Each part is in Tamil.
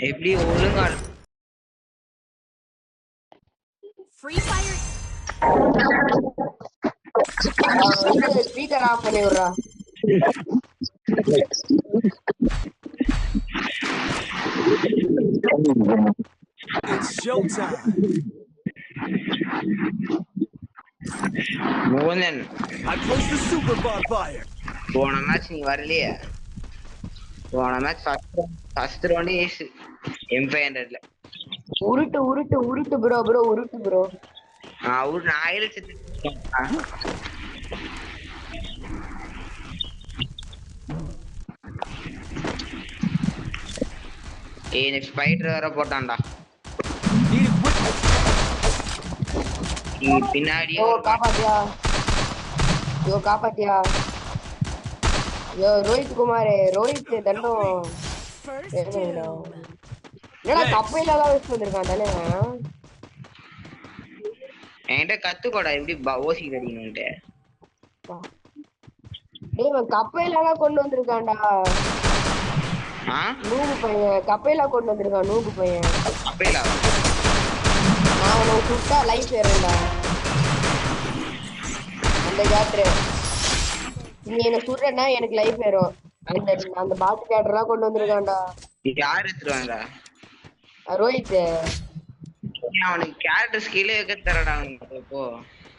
எப்படி ஒழுங்கா Free Fire. ஸ்பீக்கர் ஆஃப் பண்ணி விடுறா. It's showtime. மோகன் I placed the super bonfire. போன மேட்ச் நீ வரலையே. போன மேட்ச் ஃபர்ஸ்ட் ரவுண்ட் ஏஸ் M500ல உருட்டு உருட்டு உருட்டு ப்ரோ உருட்டு ப்ரோ. அவரு நான் ஆயிரம் செத்து. ஏய் நெக்ஸ்ட் ஃபைட்டர் வேற போட்டான்டா. பின்னாடி காப்பாத்தியா யோ ரோஹித் குமார் ரோஹித் தண்டம் என்னடா கப்பையிலலாம் வச்சு வந்திருக்கான் தானே. என்கிட்ட கத்துக்கோடா எப்படி ஓசி கடிக்கணும்ட்டு. டேய் கப்பையிலலாம் கொண்டு வந்திருக்கான்டா. நூகு பையன் கப்பையில கொண்டு வந்திருக்கான். நூகு பையன் கப்பையில நான் உனக்கு சுட்டா லைஃப் ஏறேன்டா. அந்த கேட்ரு நீ என்ன சுடுறேன்னா எனக்கு லைஃப் ஏறும். அந்த பாட்டு கேட்டர்லாம் கொண்டு வந்திருக்கான்டா. யார் எடுத்துருவாங்க? ரோஹித். அவனுக்கு கேரக்டர் ஸ்கில் வைக்க தரடா. இப்போ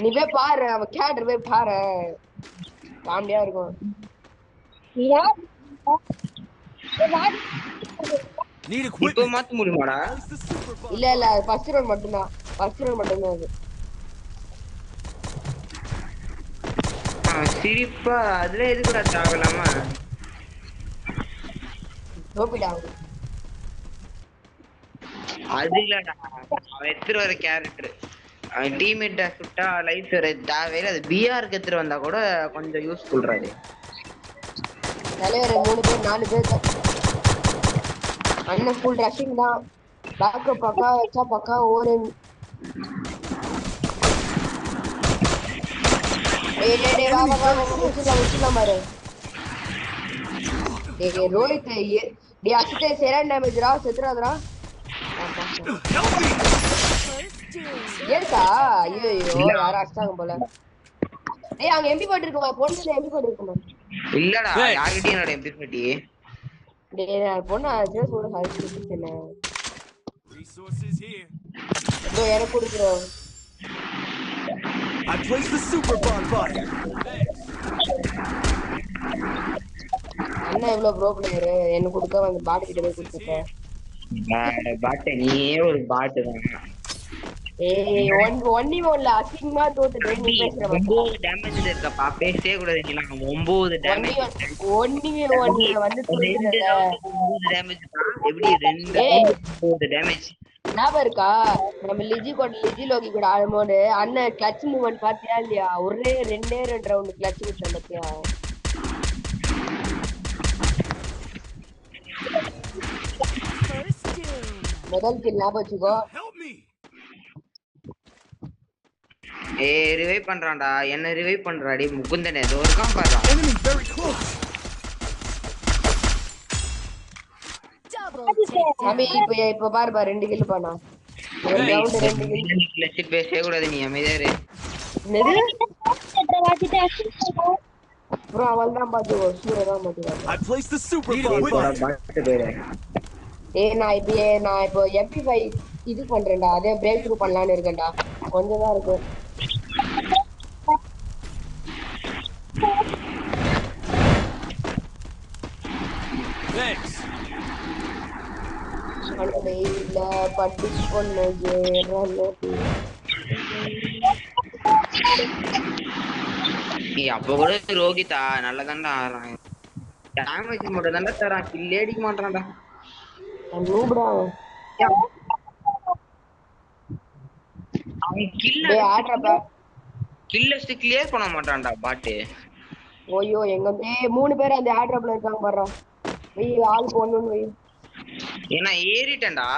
நீ போய் பாரு அவன் கேரக்டர் போய் பாரு காமெடியா இருக்கும். இப்போ மாத்த முடியுமாடா? இல்ல ஃபர்ஸ்ட் ரவுண்ட் மட்டும்தான் அது. சிரிப்பா அதுல எதுக்குடா தேவலாமா? அது இல்லடா அவன் எடுத்துட்டு வர கேரக்டர் அவன் டீம்மேட்ட சுட்டா லைஃப் தேவையில்ல. அது பிஆருக்கு எடுத்துட்டு வந்தா கூட கொஞ்சம் யூஸ்ஃபுல் ராது. தலைவர் 3 பேர் 4 பேர் அண்ணன் ஃபுல் ரஷிங் தான். பேக்கப் பக்கா வச்சா பக்கா ஓரன். டேய் வா உச்சிலாம் பாரு. டேய் ரோஹித் டேய் அசிட்டே செரன் டேமேஜ்ரா செத்துறாதடா. ஏன்டா ஐயோ யார அடிச்சாங்க போல. டேய் அங்க எம்பி போட் இருக்குமா? பொண்ணுல எம்பி போட் இருக்குமா? இல்லடா யார்கிட்டயும் என்னோட எம்பி போட்டி. டேய் நான் பொண்ணு அடிச்சா சொல்ல ஹாய்ஸ்டிச்சனே. Resources here. இதோ எனக்கு குடுக்குறோ. I placed the super bonfire. அண்ணா இவ்ளோ ப்ரோ பிளேயர் என்ன குடுக்க வந்து பாட் கிட்ட போய் குடுத்துட்ட. பாட் நீயே ஒரு பாட் தான். ஏய் ஒன்லி ஒன்ல அசிங்கமா தோத்துட்டே நீ பேசுற. 9 டேமேஜ்ல இருக்கா பேசவே கூடாது. நீ 9 டேமேஜ் ஒன்லி ஒன்ல வந்து தோத்துட்டே. 9 டேமேஜ் எப்படி 9 டேமேஜ் ஞாபகம் இருக்கா? நம்ம லிஜி லோகி கூட ஆடும்போது அண்ணன் கிளட்ச் மூவ்மெண்ட் பாத்தியா இல்லையா? ஒரே 2 ரவுண்ட் கிளட்ச் விட்டேன் பாத்தியா? முதல் கில் ஞாபகம் வச்சுக்கோ. ஏய் ரிவைவ் பண்றான்டா. என்ன ரிவைவ் பண்றாடி முகுந்தனே ஏதோ இருக்கான் பாரு. அபி இப்ப பாரு 2 கில் பண்ணா. ஒரு ரவுண்ட் 2 கில் கிளட்ச் பேசவே கூடாது. நீ அமைதியா இரு. ப்ரோ அவள்தான் பாத்துக்கோ. சூரதான் பாத்துக்கோ. I placed the super bonfire. ஏய் நான் இப்போ MP5 இது பண்றேன்டா. அதே பிரேக் த்ரூ பண்ணலாம்னு இருக்கேன்டா. கொஞ்சம் தான் இருக்கு. Thanks. இல்ல பட்டி பொண்ணு அப்ப கூட ரோகிதா நல்லதான்டா ஆடுறான். டேமேஜ் மட்டும் தான்டா தரான். கில் அடிக்க மாட்டான்டா. நூப்டா அவன் கில்ல கிளியர் பண்ண மாட்டான்டா பாட்டு. ஓய்யோ எங்க 3 பேர் அந்த ஆட்ரப்ல இருக்காங்க பாறா. வெய் ஆள் போணும்னு வெய். ஏனா ஏறிட்டேன்டா.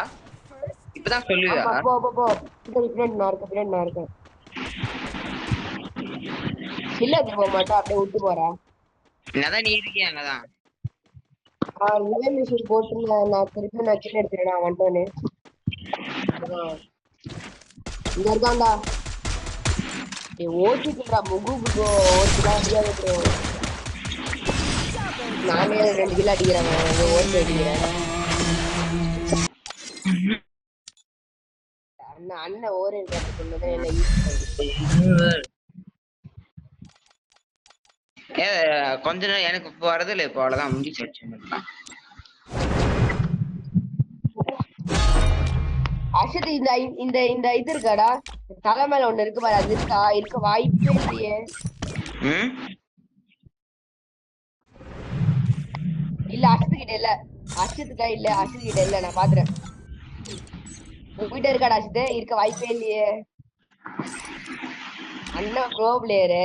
இப்பதான் சொல்லுவியா? போ ஃப்ரெண்ட் நான் இருக்கேன். இல்ல போக மாட்டா அப்படியே விட்டு போறா. என்னதான் நீ இருக்கியா அங்கதான்? ரிலே மிஷின் போட்டு நான் திருப்பி நான் கீழே எடுத்துறேன் வந்துட்டோன்னு. இங்க இருக்கான்டா. ஓட்டிட்டுடா முகு ப்ரோ ஓட்டிலாம் அடிக்காத ப்ரோ. நானே 2 கிலோ அடிக்கிறேன் ஓட்டி அடிக்கிறேன். அண்ணன் ஓரேன் சொன்னதான் என்ன கொஞ்ச நேரம் எனக்கு இப்போ வரது இல்லை. இப்போ அவ்வளவுதான் முடிச்சு. அர்ஷத் இந்த இந்த இந்த இது இருக்காடா தலை மேல ஒண்ணு இருக்கு பாரு. அது இருக்கா? இருக்க வாய்ப்பே இல்லையே. இல்ல அர்ஷத் கிட்ட இல்ல. அர்ஷத்துக்கா இல்ல. அர்ஷத் கிட்ட இல்ல. நான் பாத்துறேன். உங்ககிட்ட இருக்காடா அர்ஷத்? இருக்க வாய்ப்பே இல்லையே. அண்ணா ப்ரோ பிளேயரு.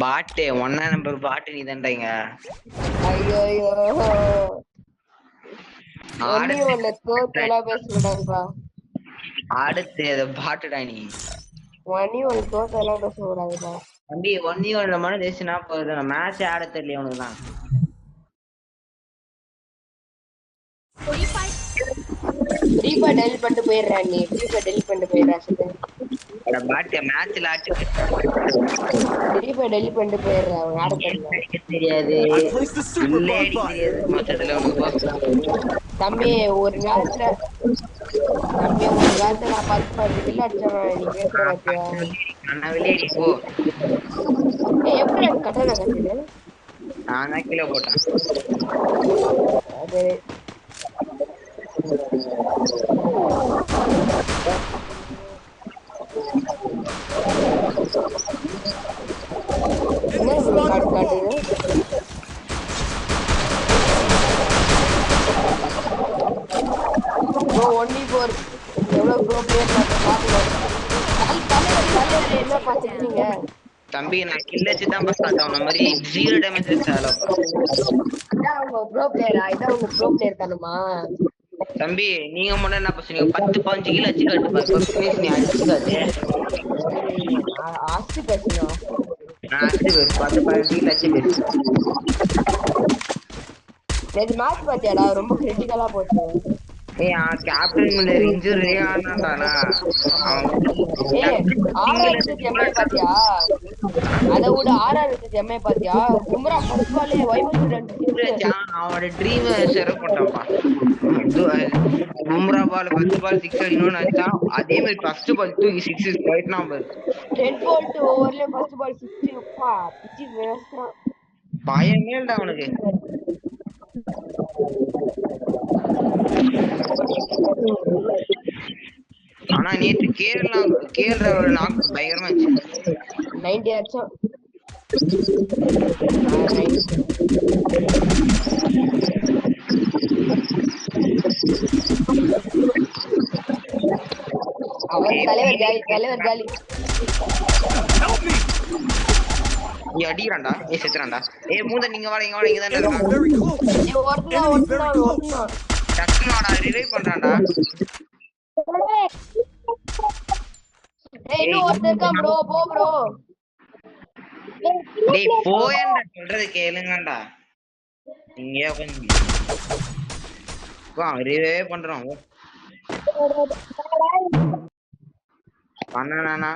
பாட்டு 1 நம்பர் பாட்டு நீ தான்டாங்க. ஐயோ ஐயோ ஒண்ணு தோத்தெல்லாம் பேசக்கூடாதுப்பா. அடுத்து அது பாட்டுடா நீ. ஒண்ணு தோத்தெல்லாம் பேசக்கூடாதுப்பா. தம்பி 1v1 மட்டும் ஜெயிச்சுனா போதும். மேட்ச் ஆட தெரியல உனக்கு தான். Free Fire. Free fire delete பண்ணிட்டு போயிடுறேன். நீ ஃப்ரீ ஃபயர் டெலிட் பண்ணிட்டு போயிடுறா பாட்டு மேட்ச்ல ஆட்டு ஃப்ரீ ஃபயர் டெலிட் பண்ணிட்டு போயிடுறேன். ஆட தெரியாது. I placed the super bomb bot. தம்பி ஒரு நேரத்துல நான் 10 கிலோ அடிச்சவன். நீ பேசுற பாத்தியா? வெளியேடி போ. எப்படி கட்டண கட்டிடு? நான் தான் கிலோ போட்டேன். அது தம்பி நான் கில் வச்சு தான் பாஸ் ஆட்டோம். அந்த மாதிரி 0 டேமேஜ் வச்சாலோ. ப்ரோ பிளேயரா? இதான் உங்க ப்ரோ பிளேயர் தானுமா? தம்பி நீங்க முன்ன என்ன பண்றீங்க? 10-15 கிலோ வச்சு காட்டு பாரு. நீ அடிச்சு காட்டு. ஆஸ்தி பேசணும். நான் அடிச்சு 10-15 கிலோ வச்சு பேசு. நேத்து மேட்ச் பாத்தியாடா? ரொம்ப கிரிட்டிக்கலா போச்சு. ஏய் கேப்டன் முன்ன இன்ஜூரி ஆனாடானா. பாத்தியா? அத விட RRSMI பாத்தியா? கும்ரா ஃபர்ஸ்ட் பாலே வைபல் அவனோட ட்ரீம் ஷேர் பண்ணான்ப்பா. கும்ரா பால் ஃபர்ஸ்ட் பால் 6 அடிக்கணும்னு நினைச்சா அதே மாதிரி ஃபர்ஸ்ட் பால் தூக்கி 6 போயிட்டான் நம்பர். 10 போல்ட் ஓவர்ல ஃபர்ஸ்ட் பால் 6 அப்பா பிச்சி வேஸ்டா. பயமே இல்ல அவனுக்கு. ஆனா நேத்து கேரளா ஒரு நாக் பயங்கரமா இருந்துச்சு. 90 ஆச்சோம். அவர் தலைவர் காலி. நீ அடிறான்டா. ஏய் செத்துறான்டா. ஏய் மூந்த நீங்க வாங்க இங்க தான் இருக்கான். Very close. ஏய் ஒருத்தனா டக்குனாடா ரிவைவ் பண்றான்டா. ஏய் இன்னும் ஒருத்தன் இருக்கான் ப்ரோ. போ ப்ரோ. டேய் போயேன்டா சொல்றது கேளுங்கடா. இங்க கொஞ்சம் வா ரிவைவ் பண்றோம். பண்ணனானா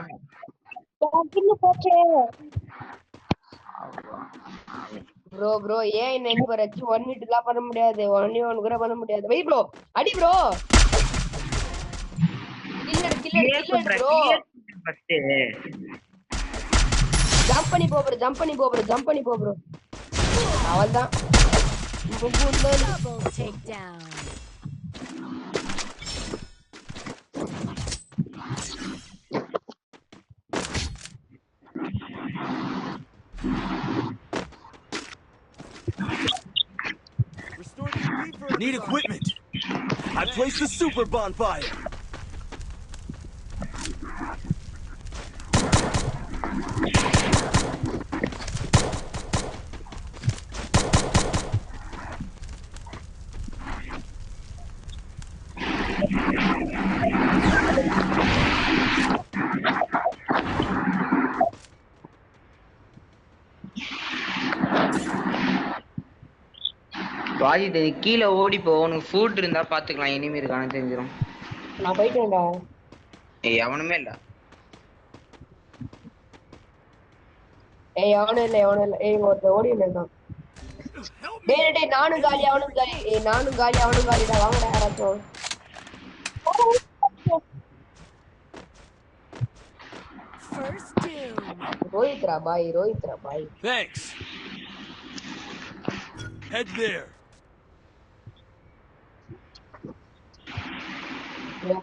ப்ரோ ஏன் என்ன இப்ப ரச்சு 1 ஹிட்லாம் பண்ண முடியாது. 1v1 கூட பண்ண முடியாது. வெய் ப்ரோ அடி bro. Killer bro. First jump பண்ணி போ ப்ரோ. அவள்தான் Double takedown. Restore the speed for need equipment. I placed the super bonfire. Wajid நீ கீழே ஓடி போ, உனக்கு ஃபுட் இருந்தா பாத்துக்கலாம், இனிமே இருக்கானு தெரிஞ்சிடும். நான் போயிட்டேன்டா. ஏய் எவனுமே இல்ல. எவனும் இல்ல. ஒருத்த ஓடி இருந்தான். டேய் நானும் காலி அவனும் காலி. நானும் காலி அவனும் காலிடா. வாங்கடா யாராச்சும். First doom. ரோஹித்ரா பாய். Thanks. Head there.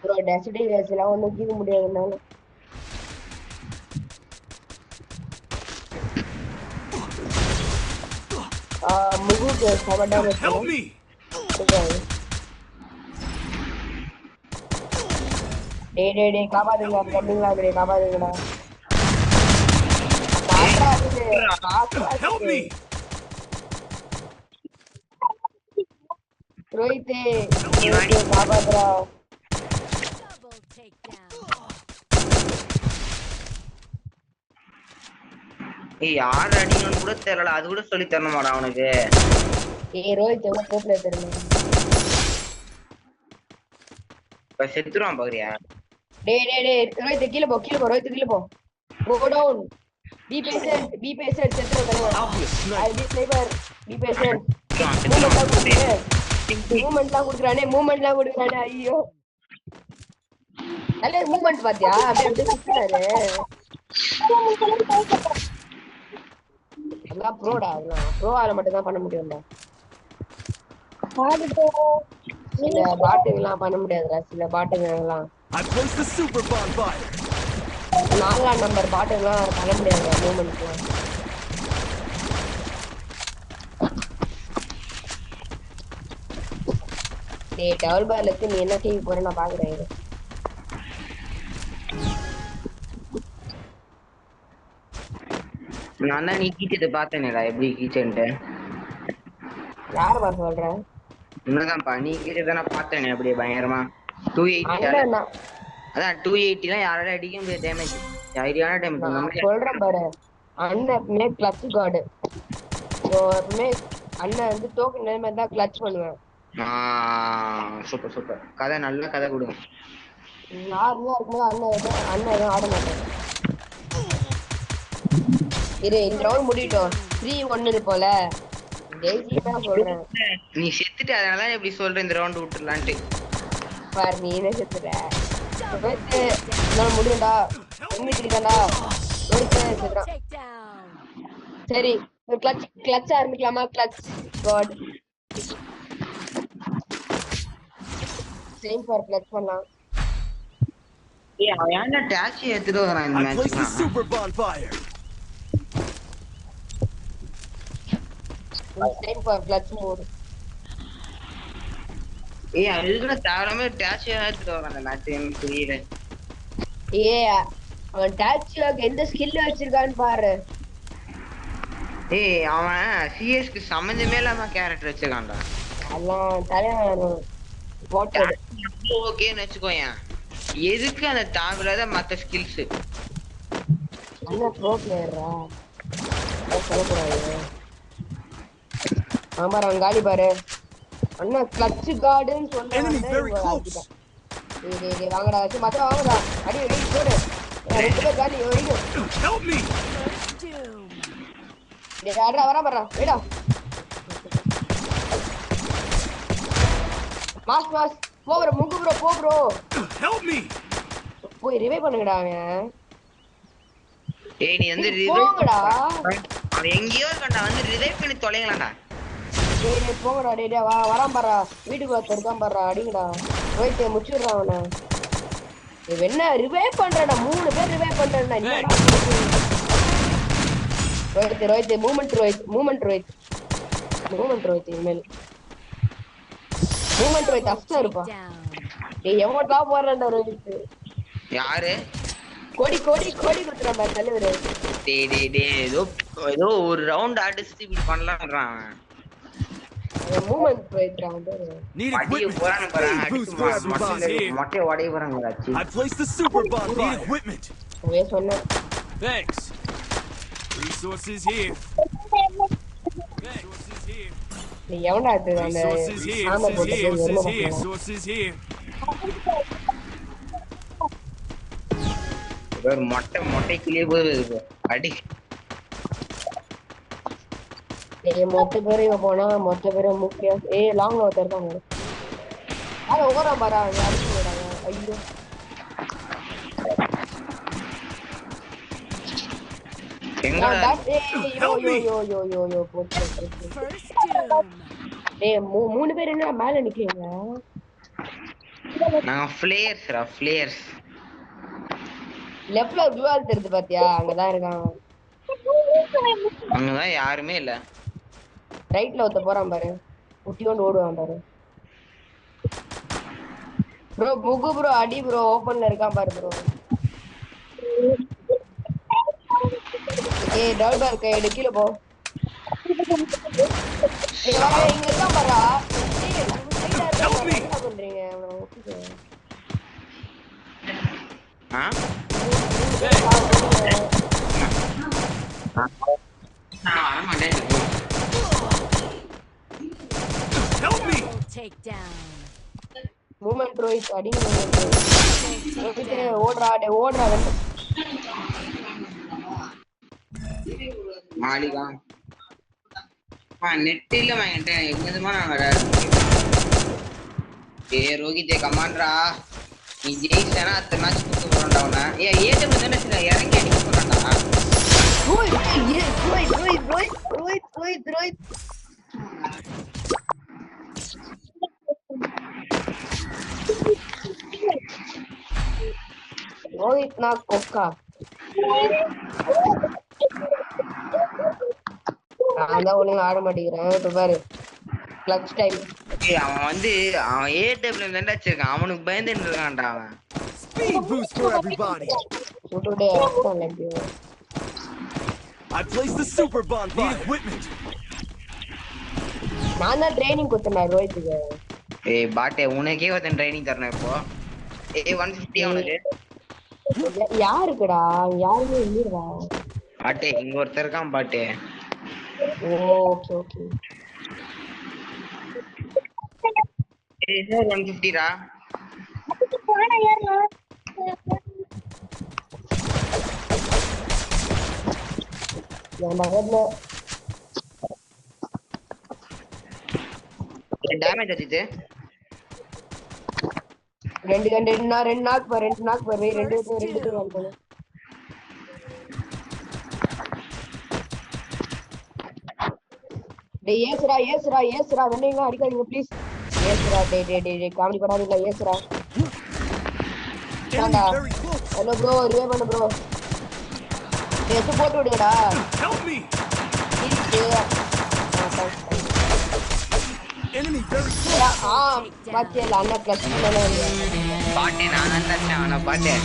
ப்ரோ டெசிடி ரேஸ்லாம் ஒண்ணும் கீழ முடியாதுனால. முகுக்கு சவடா Help me. டேய் காப்பாத்துங்க கண்டிங்களா காப்பாத்துங்கடா. Help me. Rohit காப்பாத்துறா. Double takedown. ஏய் யார் அடிக்கணும்னு கூட தெரியல, அது கூட சொல்லி தரணுமாடா அவனுக்கு. ரோஹித் எவ்வளவு போப்ல தெரியல. இப்ப செத்துருவான் பாக்குறியா? டேய் ரோஹித் கீழ போ ரோஹித் கீழ போ. Go down. Be patient செத்துறா. I be sniper. Be patient. மூவ்மெண்ட்லாம் குடுக்குறானே ஐயோ. நல்ல மூவ்மெண்ட் பாத்தியா? அப்படியே சுத்துறாரு. அதெல்லாம் ப்ரோடா, ப்ரோவால மட்டும் தான் பண்ண முடியும்டா. சில பாட்டுங்கெல்லாம் பண்ண முடியாதுடா. சில பாட்டுங்கெல்லாம் I placed the super bonfire. 4ஆம் நம்பர் பாட்டுங்கெல்லாம் பண்ண முடியாதுடா மூவ்மெண்ட்லாம். டேய் டபுள் பார்ல இருக்கு, நீ என்ன செய்ய போற நான் பாக்குறேன். நான் தான் நீ கீச்சது பார்த்தேனேடா, எப்படி கீச்சன்ட்டு. யார பாக்க சொல்ற? உன்னதான்ப்பா, நீ கீச்சதை நான் பார்த்தேனே அப்படியே பயங்கரமா. 280 அதான் 280லாம் யாரால அடிக்க முடியாது டேமேஜ். ஐடியான டேமேஜ் சொல்றேன் பாரு. அண்ணன் எப்பவுமே கிளட்ச் கார்டு. எப்பவுமே அண்ணன் வந்து டோக்கன் நேம் தான் கிளட்ச் பண்ணுவேன். சூப்பர் கதை, நல்ல கதை கொடுங்க. நார்மலா இருக்கும்போது அண்ணன் எதுவும் ஆட மாட்டேன். இரு இந்த ரவுண்ட் முடிட்டோம். 3-1 போல ஜெயிச்சிட்டா சொல்றேன். நீ செத்துட்டு அதனால எப்படி சொல்ற இந்த ரவுண்ட் விட்டுறலான்ட்டு. பாரு நீ என்ன செத்துற. நான் முடியும்டா. உண்மைக்குதான்டா. செத்துறான். சரி கிளட்ச் ஆரம்பிக்கலாமா? Clutch god same for clutch பண்ணலாம். ஏய் அவன் என்ன டாக்ஸி எடுத்துட்டு வரான் இந்த மேட்ச்க்கு? Super bonfire. Same for clutch mode. ஏய் அதுக்கு தாராளமா டாக்ஸி எடுத்துட்டு வரான் இந்த மேட்ச், எனக்கு புரியல. அவன் டாக்ஸிக்கு எந்த ஸ்கில் வச்சிருக்கான்னு பாரு. ஏய் அவன் சிஎஸ்க்கு சம்பந்தமே இல்லாம கேரக்டர் வச்சிருக்கான்டா. அதெல்லாம் தலைவன் போட்டது ஓகேன்னு வச்சுக்கோயேன். எதுக்கு அந்த தேவையில்லாத மற்ற ஸ்கில்ஸ்? அண்ணா ப்ரோ பிளேயரா சொல்லக்கூடாது. ஆமா காலி பாரு அண்ணா கிளட்ச் கார்டுன்னு சொல்றாங்க. வாங்கடா மத்த வாங்கடா. அடி அடி போடு. ரெண்டு பேர் காலி வரைக்கும். Help me. டேய் ஆடுறா வரா வேடா. மாஸ் போ ப்ரோ முகு ப்ரோ போ ப்ரோ. Help me. போய் ரிவைவ் பண்ணுங்கடா அவன். டேய் நீ வந்து ரிவைவ் போங்கடா. அவன் எங்கயோ இருக்கான்டா, வந்து ரிவைவ் பண்ணி தொலைங்களாடா. டேய் போங்கடா. டேய் வரான் பாறா. வீட்டுக்கு வந்து இருக்கான் பாறா. அடிங்கடா. ரோஹித் முடிச்சிடுறா அவனை. நீ என்ன ரிவைவ் பண்றடா? 3 பேர் ரிவைவ் பண்றடா. என்னடா ரோஹித் மூவ்மெண்ட் ரோஹித் இனிமேல் மூவ்மெண்ட் ரோஹித் அஸ்டா இருப்பா. டேய் எவன்டா போறடா ரோஹித்? யாரு? கோடி குத்துறான்டா தலைவரே. டேய் ஏதோ ஒரு ரவுண்ட் அடிச்சு இப்படி பண்ணலாம்ன்றான். மூவ்மெண்ட் ரோஹித் ராவுண்டர் Need equipment. மொட்டை ஓடி போறாங்க. I placed the super bonfire. Need equipment. ஓவே சொன்னேன். Thanks. Resources here. நீ எவன்டா அது அந்த Resources here. சாம போட்டு போய் எருமை Resources here. பக்கம் Resources here. ஒரு மொட்டை கிளியே போகுது அடி. ஏய் மொத்த பேரும் இவன் போனா மொத்த பேரும் முக்கியம். ஏய் லாங்ல ஒருத்தர் இருக்காங்க. அத ஓரம் பாரா அடிச்சு விடாங்க. ஐயோ எங்கடா போச்சு. First doom. ஏய் மூணு பேர் என்ன மேல நிக்கிறீங்க? நாங்க ஃபிளேயர்ஸ். லெஃப்ட்ல டுவால் தெரியுது பாத்தியா? அங்கதான் இருக்காங்க. அங்கதான் யாருமே இல்ல. ரைட்ல ஒருத்த போறான் பாரு. குட்டியோண்டு ஓடுவான் பாரு. ப்ரோ புகு ப்ரோ அடி ப்ரோ ஓபன்ல இருக்கான் பாரு ப்ரோ. ஏய் டபுள் பேர் கையில கீழ போ. இங்க வா இங்க இருக்கான் பாரா. ஏய் என்ன பண்றீங்க? ஆ Help me. Double takedown. Moment Rohit அடிங்க ரோஹித் ஓடுறா வந்து மாலிகா நெட் இல்ல வாங்கிட்ட எங்கதுமா நான் வர. ரோஹித் கமாண்டரா நீ ஜெயிச்சனா அத்தனை மேட்ச் கொடுத்து போறோம்டா அவனை. ஏஜம் தானே இறங்கி அடிக்க போறான்டா. ரோஹித் ரோஹித் நான் கொக்கா நான் தான் ஒழுங்கா ஆட மாட்டேங்கிறேன். இப்ப பாரு கிளட்ச் டைம். அவன் ஏடபிள்யூ தான்டா வச்சிருக்கான். அவனுக்கு பயந்துட்டு இருக்கான்டா அவன். Speed boost for everybody. சுட்டுடே அப்புறம் லெப்டியோ I placed the super bond. Need equipment. நான் தான் ட்ரைனிங் கொடுத்தேன் ரோஹித்துக்கு. பாட்டே உனக்கே ஒருத்தன் ட்ரைனிங் தரணும் இப்போ. 150 அவனுக்கு. யாருக்குடா யாருமே இல்லடா. பாட்டே இங்க ஒருத்தர் இருக்கான் பாட்டே. Okay okay. 150 டா. டேமேஜ் ஆச்சு. ரெண்டு நாக் பாரு ரெண்டு வந்து டேய் ஏசுடா வெண்ணீங்க அடிக்காதீங்க ப்ளீஸ். ஏசுடா டேய் காமெடி பண்ணாதீங்க ஏசுடா. Enemy very close. Hello bro ரிவே பண்ணு ப்ரோ. ஏத்து போட்டு விடுடா. Help me. Enemy very close. பாத்தியா அண்ணா கிளட்ச் பண்ணல. பாட்டே நான் அண்ணா அவன பாட்டே.